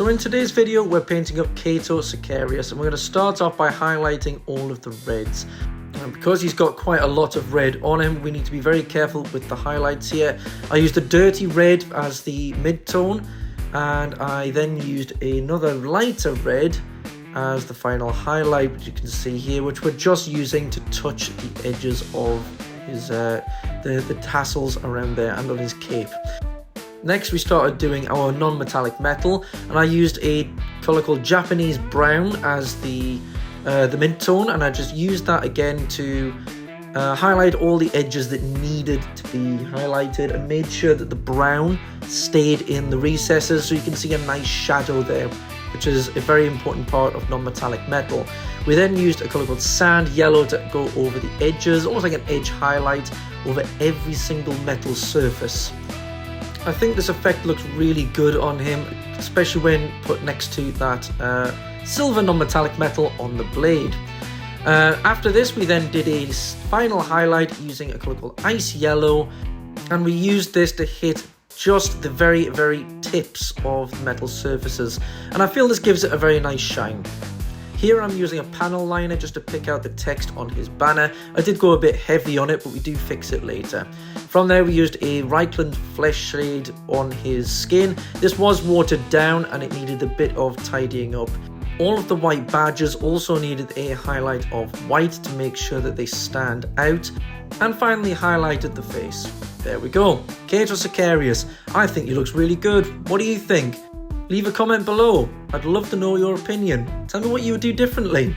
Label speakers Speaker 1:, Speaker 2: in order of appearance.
Speaker 1: So in today's video, we're painting up CATO SICARIUS, and we're going to start off by highlighting all of the reds. And because he's got quite a lot of red on him, we need to be very careful with the highlights here. I used a dirty red as the mid-tone, and I then used another lighter red as the final highlight, which you can see here, which we're just using to touch the edges of his the tassels around there and on his cape. Next, we started doing our non-metallic metal, and I used a colour called Japanese Brown as the mid-tone, and I just used that again to highlight all the edges that needed to be highlighted and made sure that the brown stayed in the recesses, so you can see a nice shadow there, which is a very important part of non-metallic metal. We then used a colour called Sand Yellow to go over the edges, almost like an edge highlight over every single metal surface. I think this effect looks really good on him, especially when put next to that silver non-metallic metal on the blade. After this, we then did a final highlight using a colour called Ice Yellow, and we used this to hit just the very, very tips of the metal surfaces, and I feel this gives it a very nice shine. Here I'm using a panel liner just to pick out the text on his banner. I did go a bit heavy on it, but we do fix it later. From there, we used a Reichland flesh shade on his skin. This was watered down and it needed a bit of tidying up. All of the white badges also needed a highlight of white to make sure that they stand out. And finally highlighted the face. There we go. CATO SICARIUS. I think he looks really good. What do you think? Leave a comment below. I'd love to know your opinion. Tell me what you would do differently.